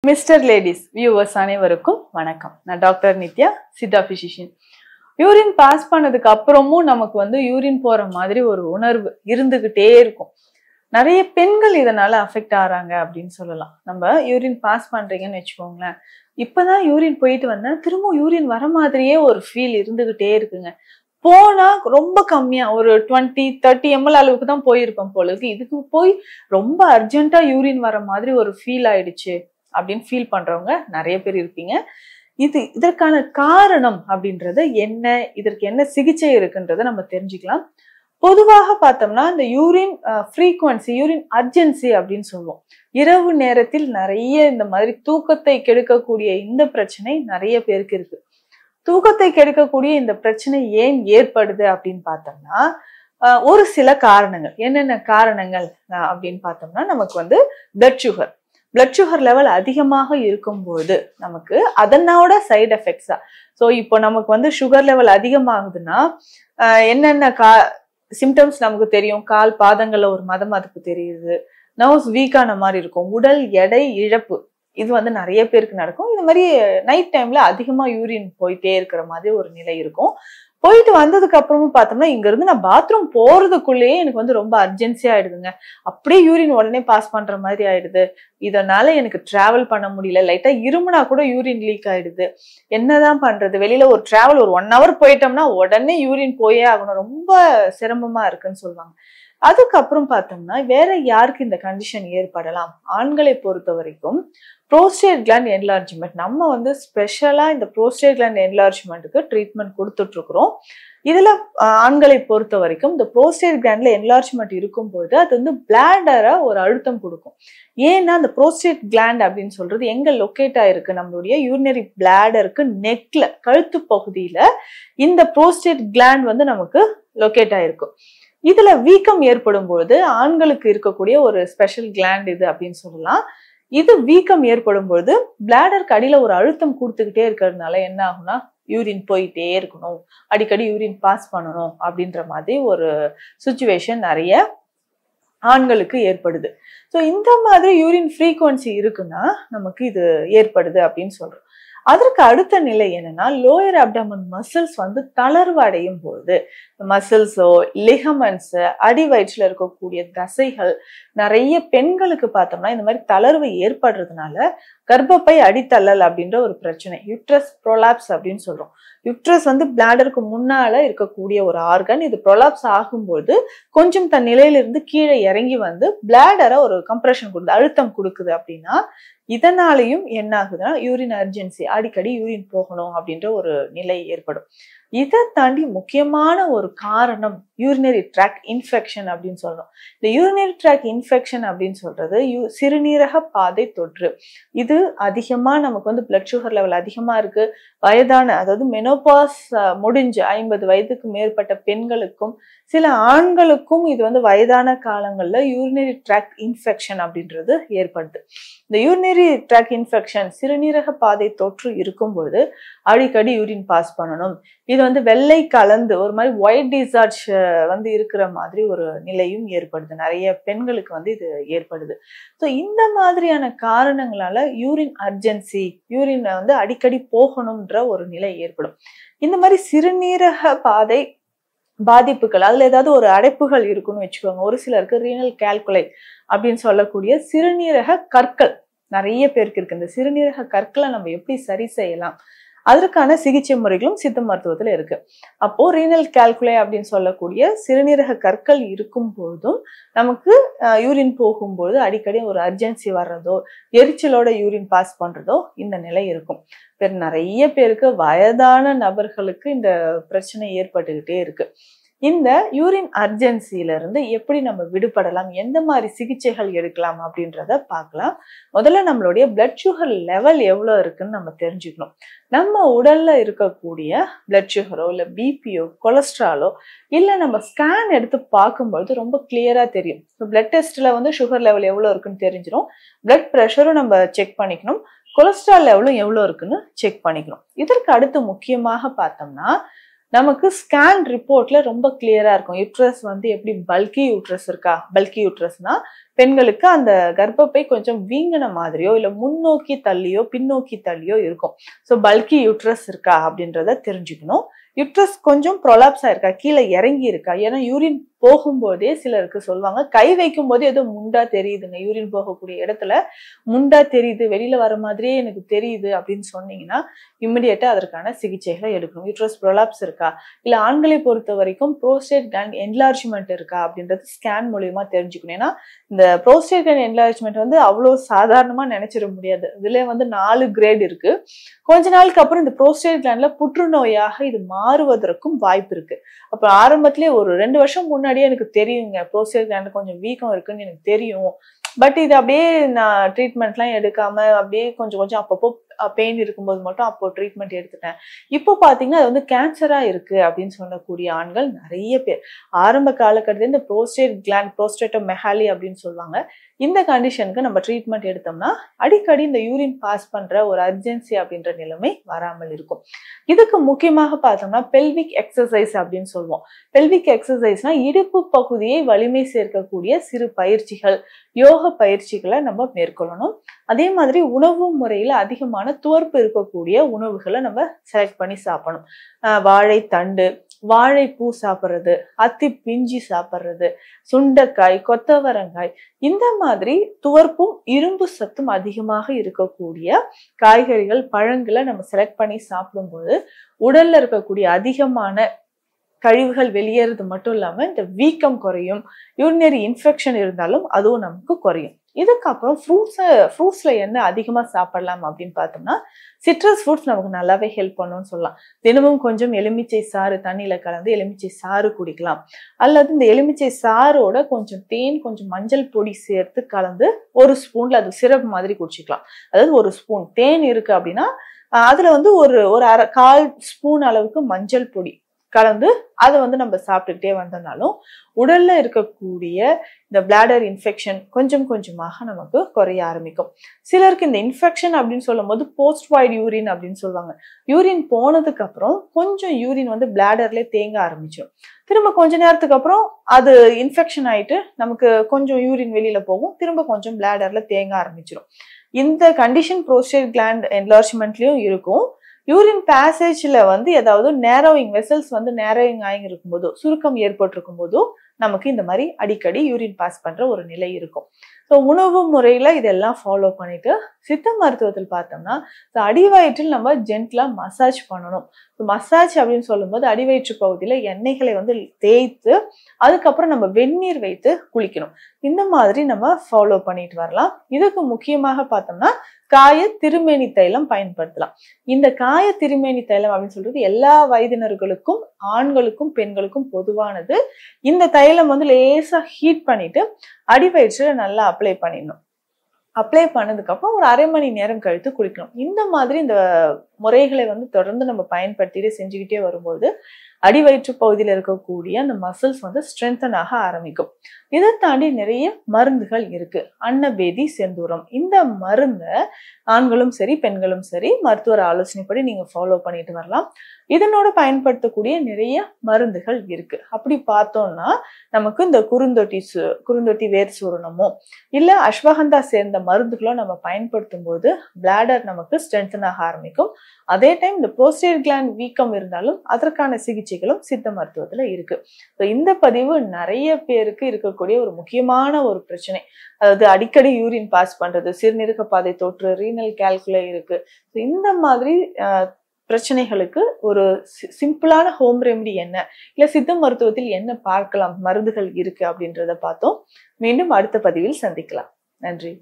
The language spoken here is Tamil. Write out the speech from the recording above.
மிஸ்டர் லேடிஸ் வியூவர்ஸ் அனைவருக்கும் வணக்கம். நான் doctor Nithya, Siddha physician. Urine pass பண்ணதுக்கு அப்புறமும் நமக்கு யூரின் போற மாதிரி ஒரு உணர்வு இருந்துகிட்டே இருக்கும். நிறைய பெண்கள் இதனால அஃபெக்ட் ஆறாங்க அப்படின்னு சொல்லலாம். நம்ம யூரின் பாஸ் பண்றீங்கன்னு வச்சுக்கோங்களேன், இப்பதான் யூரின் போயிட்டு வந்தேன், திரும்ப யூரின் வர மாதிரியே ஒரு ஃபீல் இருந்துகிட்டே இருக்குங்க. போனா ரொம்ப கம்மியா ஒரு 20-30 ml அளவுக்கு தான் போயிருப்பேன் போல இருக்கு. இதுக்கு போய் ரொம்ப அர்ஜென்ட்டா யூரின் வர மாதிரி ஒரு ஃபீல் ஆயிடுச்சு அப்படின்னு ஃபீல் பண்றவங்க நிறைய பேர் இருப்பீங்க. இதற்கான காரணம் அப்படின்றது என்ன, இதற்கு என்ன சிகிச்சை இருக்குன்றத நம்ம தெரிஞ்சுக்கலாம். பொதுவாக பார்த்தோம்னா இந்த யூரின் ஃப்ரீக்வன்சி, யூரின் அர்ஜென்சி அப்படின்னு சொல்லுவோம். இரவு நேரத்தில் நிறைய இந்த மாதிரி தூக்கத்தை கெடுக்கக்கூடிய இந்த பிரச்சனை நிறைய பேருக்கு இருக்கு. தூக்கத்தை கெடுக்கக்கூடிய இந்த பிரச்சனை ஏன் ஏற்படுது அப்படின்னு பார்த்தோம்னா ஒரு சில காரணங்கள். என்னென்ன காரணங்கள் அப்படின்னு பார்த்தோம்னா, நமக்கு பிளட் சுகர் லெவல் அதிகமாக இருக்கும்போது நமக்கு அதனோட சைடு எஃபெக்ட்ஸா. ஸோ இப்போ நமக்கு சுகர் லெவல் அதிகமாகுதுன்னா என்னென்ன சிம்டம்ஸ் நமக்கு தெரியும். கால் பாதங்கள்ல ஒரு மதமதப்பு தெரியுது, நர்வ்ஸ் வீக்கான மாதிரி இருக்கும், உடல் எடை இழப்பு, இது நிறைய பேருக்கு நடக்கும். இது மாதிரி நைட் டைம்ல அதிகமா யூரின் போயிட்டே இருக்கிற மாதிரி ஒரு நிலை இருக்கும். போயிட்டு வந்ததுக்கு அப்புறமும் பார்த்தோம்னா, இங்க இருந்து நான் பாத்ரூம் போறதுக்குள்ளேயே எனக்கு ரொம்ப அர்ஜென்சியா ஆயிடுதுங்க. அப்படியே யூரின் உடனே பாஸ் பண்ற மாதிரி ஆயிடுது. இதனால எனக்கு டிராவல் பண்ண முடியல, லைட்டா இருமுனா கூட யூரின் லீக் ஆயிடுது. என்னதான் பண்றது? வெளியில ஒரு டிராவல் ஒரு 1 hour போயிட்டோம்னா உடனே யூரின் போயே ஆகணும், ரொம்ப சிரமமா இருக்குன்னு சொல்லுவாங்க. அதுக்கப்புறம் பார்த்தோம்னா வேற யாருக்கு இந்த கண்டிஷன் ஏற்படலாம்? ஆண்களை பொறுத்த வரைக்கும் புரோஸ்டேட் கிளாண்ட் என்லார்ஜ்மெண்ட், நம்ம ஸ்பெஷலா இந்த புரோஸ்டேட் கிளாண்ட் என்லார்ஜ்மெண்ட்டுக்கு ட்ரீட்மெண்ட் கொடுத்துட்டு இருக்கிறோம். இதுல ஆண்களை பொறுத்த வரைக்கும் இந்த புரோஸ்டேட் கிளாண்ட்ல என்லார்ஜ்மெண்ட் இருக்கும்போது அது பிளாடரை ஒரு அழுத்தம் கொடுக்கும். ஏன்னா அந்த புரோஸ்டேட் கிளாண்ட் அப்படின்னு சொல்றது எங்க லொக்கேட் ஆயிருக்கு? நம்மளுடைய யூரினரி பிளாடருக்கு நெக்ல, கழுத்து பகுதியில இந்த புரோஸ்டேட் கிளாண்ட் நமக்கு லொக்கேட் ஆயிருக்கும். இதுல வீக்கம் ஏற்படும் பொழுது ஆண்களுக்கு இருக்கக்கூடிய ஒரு ஸ்பெஷல் கிளாண்ட் இது அப்படின்னு சொல்லலாம். இது வீக்கம் ஏற்படும் பொழுது பிளாடருக்கு அடியில ஒரு அழுத்தம் கொடுத்துக்கிட்டே இருக்கிறதுனால என்ன ஆகும்னா, யூரின் போயிட்டே இருக்கணும், அடிக்கடி யூரின் பாஸ் பண்ணணும் அப்படின்ற மாதிரி ஒரு சுச்சுவேஷன் நிறைய ஆண்களுக்கு ஏற்படுது. ஸோ இந்த மாதிரி யூரின் ஃப்ரீக்வன்சி இருக்குன்னா நமக்கு இது ஏற்படுது அப்படின்னு சொல்றோம். அதற்கு அடுத்த நிலை என்னன்னா, லோயர் அப்டமன் மசில்ஸ் தளர்வு அடையும் பொழுது மசில்ஸோ லிகமெண்ட்ஸ், அடி வயிற்றுல இருக்கக்கூடிய தசைகள், நிறைய பெண்களுக்கு பார்த்தோம்னா இந்த மாதிரி தளர்வு ஏற்படுறதுனால கர்ப்பப்பை அடித்தள்ளல் அப்படின்ற ஒரு பிரச்சனை, யூட்ரஸ் ப்ரோலாப்ஸ் அப்படின்னு சொல்றோம். யூட்ரஸ் பிளாடருக்கு முன்னால இருக்கக்கூடிய ஒரு ஆர்கன். இது ப்ரோலாப்ஸ் ஆகும்போது கொஞ்சம் தன் நிலையிலிருந்து கீழே இறங்கி பிளாடரை ஒரு கம்ப்ரெஷன் கொடுக்குது, அழுத்தம் கொடுக்குது. அப்படின்னா இதனாலையும் என்ன ஆகுதுன்னா யூரின் அர்ஜென்சி, அடிக்கடி யூரின் போகணும் அப்படின்ற ஒரு நிலை ஏற்படும். இதை தாண்டி முக்கியமான ஒரு காரணம் யூரினரி ட்ராக் இன்ஃபெக்ஷன் அப்படின்னு சொல்றோம். இந்த யூரினரி ட்ராக் இன்ஃபெக்ஷன் அப்படின்னு சொல்றது சிறுநீரக பாதை தொற்று. இது அதிகமா நமக்கு பிளட் சுகர் லெவல் அதிகமா இருக்கு, வயதான, அதாவது மெனோபாஸ் முடிஞ்சு 50 வயதுக்கு மேற்பட்ட பெண்களுக்கும் சில ஆண்களுக்கும் இது வயதான காலங்கள்ல யூரினரி ட்ராக் இன்ஃபெக்ஷன் அப்படின்றது ஏற்படுது. இந்த யூரினரி ட்ராக் இன்ஃபெக்ஷன், சிறுநீரக பாதை தொற்று இருக்கும்போது அடிக்கடி யூரின் பாஸ் பண்ணணும். இது வெள்ளை கலந்து ஒரு மாதிரி ஒயிட் டிசார்ஜ் இருக்கிற மாதிரி ஒரு நிலையும் ஏற்படுது. நிறைய பெண்களுக்கு இது ஏற்படுது. ஸோ இந்த மாதிரியான காரணங்களால யூரின் அர்ஜென்சி, யூரின் அடிக்கடி போகணும்ன்ற ஒரு நிலை ஏற்படும். இந்த மாதிரி சிறுநீரக பாதை பாதிப்புகள், அதுல ஏதாவது ஒரு அடைப்புகள் இருக்குன்னு வச்சுக்கோங்க. ஒரு சிலருக்கு ரீனல் கால்குலை அப்படின்னு சொல்லக்கூடிய சிறுநீரக கற்கள் நிறைய பேருக்கு இருக்கு. இந்த சிறுநீரக கற்களை நம்ம எப்படி சரி செய்யலாம், அதற்கான சிகிச்சை முறைகளும் சித்த மருத்துவத்துல இருக்கு. அப்போ ரீனல் கால்குலை அப்படின்னு சொல்லக்கூடிய சிறுநீரக கற்கள் இருக்கும் பொழுதும் நமக்கு யூரின் போகும்போது அடிக்கடி ஒரு அர்ஜென்சி வர்றதோ, எரிச்சலோட யூரின் பாஸ் பண்றதோ இந்த நிலை இருக்கும். நிறைய பேருக்கு, வயதான நபர்களுக்கு இந்த பிரச்சனை ஏற்பட்டுக்கிட்டே இருக்கு. இந்த யூரின் அர்ஜென்சில இருந்து எப்படி நம்ம விடுபடலாம், எந்த மாதிரி சிகிச்சைகள் எடுக்கலாம் அப்படின்றத பார்க்கலாம். முதல்ல நம்மளுடைய பிளட் சுகர் லெவல் எவ்வளவு இருக்குன்னு நம்ம தெரிஞ்சுக்கணும். நம்ம உடல்ல இருக்கக்கூடிய பிளட் சுகரோ இல்ல பிபியோ கொலஸ்ட்ராலோ இல்ல நம்ம ஸ்கேன் எடுத்து பார்க்கும்போது ரொம்ப கிளியரா தெரியும். பிளட் டெஸ்ட்ல சுகர் லெவல் எவ்வளவு இருக்குன்னு தெரிஞ்சிடும். பிளட் ப்ரெஷரும் நம்ம செக் பண்ணிக்கணும், கொலஸ்ட்ரால் லெவலும் எவ்வளவு இருக்குன்னு செக் பண்ணிக்கணும். இதற்கு அடுத்து முக்கியமாக பார்த்தோம்னா நமக்கு ஸ்கேன் ரிப்போர்ட்ல ரொம்ப கிளியரா இருக்கும். யூட்ரஸ் வந்து எப்படி பல்கி யூட்ரஸ் இருக்கா, பல்கி யூட்ரஸ்னா பெண்களுக்கு அந்த கர்ப்பப்பை கொஞ்சம் வீங்கின மாதிரியோ இல்ல முன்னோக்கி தள்ளியோ பின்னோக்கி தள்ளியோ இருக்கும். ஸோ பல்கி யூட்ரஸ் இருக்கா அப்படின்றத தெரிஞ்சுக்கணும். யூட்ரஸ் கொஞ்சம் ப்ரொலாப்ஸ் ஆயிருக்கா, கீழே இறங்கி இருக்கா. ஏன்னா யூரின் போகும்போதே சிலருக்கு சொல்லுவாங்க, கை வைக்கும் போது ஏதோ முண்டா தெரியுதுங்க, யூரின் போகக்கூடிய இடத்துல முண்டா தெரியுது, வெளியில வர மாதிரியே எனக்கு தெரியுது அப்படின்னு சொன்னீங்கன்னா இம்மிடியேட்டா அதற்கான சிகிச்சைகளை எடுக்கணும். யூட்ரஸ் ப்ரொலாப்ஸ் இருக்கா, இல்ல ஆண்களை பொறுத்த வரைக்கும் ப்ரோஸ்டேட் கிளாண்ட் என்லார்ஜ்மெண்ட் இருக்கா அப்படின்றது ஸ்கேன் மூலியமா தெரிஞ்சுக்கணும். ஏன்னா இந்த ப்ரோஸ்டேட் கிளாண்ட் என்லார்ஜ்மெண்ட் வந்து அவ்வளவு சாதாரணமா நினைச்சிட முடியாது. இதுல வந்து 4 கிரேட் இருக்கு. கொஞ்ச நாளுக்கு அப்புறம் இந்த ப்ரோஸ்டேட் கிளாண்ட்ல புற்றுநோயாக இது மாறுவதற்கும் வாய்ப்பு இருக்கு. அப்ப ஆரம்பத்திலேயே ஒரு 2 வருஷம் முன்னாடியே எனக்கு தெரியுங்க, ப்ரோஸ்டேட் கிளாண்ட் கொஞ்சம் வீக்கம் இருக்குன்னு எனக்கு தெரியும். பட் இது அப்படியே நான் ட்ரீட்மெண்ட்லாம் எடுக்காம அப்படியே கொஞ்சம் கொஞ்சம் அப்பப்போ பெயின் இருக்கும்போது மட்டும் அப்போ ட்ரீட்மெண்ட் எடுத்துட்டேன். இப்போ பாத்தீங்கன்னா அது வந்து கேன்சரா இருக்கு அப்படின்னு சொல்லக்கூடிய ஆண்கள் நிறைய பேர். ஆரம்ப காலகட்டத்தில் இந்த ப்ரோஸ்டேட் கிளாண்ட் ப்ரோஸ்டேட்டோமெகாலி அப்படின்னு சொல்லுவாங்க. இந்த கண்டிஷனுக்கு நம்ம ட்ரீட்மெண்ட் எடுத்தோம்னா அடிக்கடி இந்த யூரின் பாஸ் பண்ற ஒரு அர்ஜென்சி அப்படின்ற நிலைமை வராமல் இருக்கும். இதுக்கு முக்கியமாக பார்த்தோம்னா பெல்விக் எக்ஸசைஸ் அப்படின்னு சொல்லுவோம். பெல்விக் எக்ஸசைஸ்னா இடுப்பு பகுதியை வலிமை சேர்க்கக்கூடிய சிறு பயிற்சிகள், யோக பயிற்சிகளை நம்ம மேற்கொள்ளணும். அதே மாதிரி உணவு முறையில அதிகமான துவர்ப்பு இருக்கக்கூடிய உணவுகளை நம்ம செலக்ட் பண்ணி சாப்பிடணும். வாழைத்தண்டு, வாழைப்பூ சாப்பிட்றது, அத்தி பிஞ்சி சாப்பிட்றது, சுண்டைக்காய், கொத்தவரங்காய், இந்த மாதிரி துவர்ப்பும் இரும்பு சத்தும் அதிகமாக இருக்கக்கூடிய காய்கறிகள், பழங்களை நம்ம செலக்ட் பண்ணி சாப்பிடும்போது உடல்ல இருக்கக்கூடிய அதிகமான கழிவுகள் வெளியேறது மட்டும் இல்லாம இந்த வீக்கம் குறையும். யூரினரி இன்ஃபெக்ஷன் இருந்தாலும் அதுவும் நமக்கு குறையும். இதுக்கப்புறம் ஃப்ரூட்ஸ்ல என்ன அதிகமா சாப்பிடலாம் அப்படின்னு பார்த்தோம்னா சிட்ரஸ் ஃப்ரூட்ஸ் நமக்கு நல்லாவே ஹெல்ப் பண்ணும்னு சொல்லலாம். தினமும் கொஞ்சம் எலுமிச்சை சாறு தண்ணியில கலந்து எலுமிச்சை சாறு குடிக்கலாம். அல்லது இந்த எலுமிச்சை சாரோட கொஞ்சம் தேன், கொஞ்சம் மஞ்சள் பொடி சேர்த்து கலந்து ஒரு ஸ்பூன்ல அது சிரப் மாதிரி குடிச்சிக்கலாம். அதாவது ஒரு ஸ்பூன் தேன் இருக்கு அப்படின்னா அதுல வந்து ஒரு 1/4 ஸ்பூன் அளவுக்கு மஞ்சள் பொடி கலந்து அதை வந்து நம்ம சாப்பிட்டுக்கிட்டே வந்தோம்னாலும் உடல்ல இருக்கக்கூடிய இந்த பிளாடர் இன்ஃபெக்ஷன் கொஞ்சம் கொஞ்சமாக நமக்கு குறைய ஆரம்பிக்கும். சிலருக்கு இந்த இன்ஃபெக்ஷன் அப்படின்னு சொல்லும் போது போஸ்ட் வாய்ட் யூரின் அப்படின்னு சொல்லுவாங்க. யூரின் போனதுக்கு அப்புறம் கொஞ்சம் யூரின் வந்து பிளாடர்ல தேங்க ஆரம்பிச்சிடும். திரும்ப கொஞ்ச நேரத்துக்கு அப்புறம் அது இன்ஃபெக்ஷன் ஆயிட்டு நமக்கு கொஞ்சம் யூரின் வெளியில போகும், திரும்ப கொஞ்சம் பிளாடர்ல தேங்க ஆரம்பிச்சிடும். இந்த கண்டிஷன் ப்ரோஸ்டேட் கிளாண்ட் என்லார்ஜ்மெண்ட்லயும் இருக்கும். யூரின் பேசேஜ்ல வந்து ஏதாவது நேரோவிங் வெசல்ஸ் வந்து நேரோவிங் ஆகி இருக்கும்போதோ, சுருக்கம் ஏற்பட்டிருக்கும் போதோ நமக்கு இந்த மாதிரி அடிக்கடி யூரின் பாஸ் பண்ற ஒரு நிலை இருக்கும். ஸோ உணவு முறையில இதெல்லாம் ஃபாலோ பண்ணிட்டு சித்த மருத்துவத்தில் பார்த்தோம்னா அடிவயிற்றில் நம்ம ஜென்ட்லா மசாஜ் பண்ணணும். மசாஜ் அப்படின்னு சொல்லும்போது அடிவயிற்று பகுதியில எண்ணெய்களை வந்து தேய்த்து அதுக்கப்புறம் நம்ம வெந்நீர் வைத்து குளிக்கணும். இந்த மாதிரி நம்ம ஃபாலோ பண்ணிட்டு வரலாம். இதுக்கு முக்கியமாக பார்த்தோம்னா காய திருமேனி தைலம் பயன்படுத்தலாம். இந்த காய திருமேனி தைலம் அப்படின்னு சொல்றது எல்லா வயதினர்களுக்கும், ஆண்களுக்கும் பெண்களுக்கும் பொதுவானது. இந்த தைலம் வந்து லேசா ஹீட் பண்ணிட்டு அடிவயிற்றுல நல்லா அப்ளை பண்ணிடணும். அப்ளை பண்ணதுக்கு அப்புறம் ஒரு 1/2 மணி நேரம் கழித்து குளிக்கணும். இந்த மாதிரி இந்த முறைகளை வந்து தொடர்ந்து நம்ம பயன்படுத்திட்டு செஞ்சுக்கிட்டே வரும்போது அடிவயிற்று பகுதியில் இருக்கக்கூடிய அந்த மசில்ஸ் வந்து ஸ்ட்ரென்தன் ஆக ஆரம்பிக்கும். இதை தாண்டி நிறைய மருந்துகள் இருக்கு. அன்னபேதி செந்தூரம், இந்த மருந்தை ஆண்களும் சரி பெண்களும் சரி மருத்துவர் ஆலோசனைப்படி நீங்க ஃபாலோ பண்ணிட்டு வரலாம். இதனோட பயன்படுத்தக்கூடிய நிறைய மருந்துகள் இருக்கு. அப்படி பார்த்தோம்னா நமக்கு இந்த குறுந்தொட்டி வேர் சூரணமோ இல்ல அஸ்வகந்தா சேர்ந்த மருந்துகளோ நம்ம பயன்படுத்தும் போது பிளாடர் நமக்கு ஸ்ட்ரென்தன் ஆக ஆரம்பிக்கும். அதே டைம் இந்த ப்ரோஸ்டேட் கிளாண்ட் வீக்கம் இருந்தாலும் அதற்கான சிகிச்சைகளும் சித்த மருத்துவத்துல இருக்கு. இந்த பதிவு நிறைய பேருக்கு இருக்கக்கூடிய ஒரு முக்கியமான ஒரு பிரச்சனை. அதாவது அடிக்கடி யூரின் பாஸ் பண்றது, சிறுநீரக பாதை தொற்று, ரீனல் கால்குலை இருக்கு. இந்த மாதிரி பிரச்சனைகளுக்கு ஒரு சிம்பிளான ஹோம் ரெமெடி என்ன, இல்ல சித்த மருத்துவத்தில் என்ன பார்க்கலாம், மருந்துகள் இருக்கு அப்படின்றத பார்த்தோம். மீண்டும் அடுத்த பதிவில் சந்திக்கலாம். நன்றி.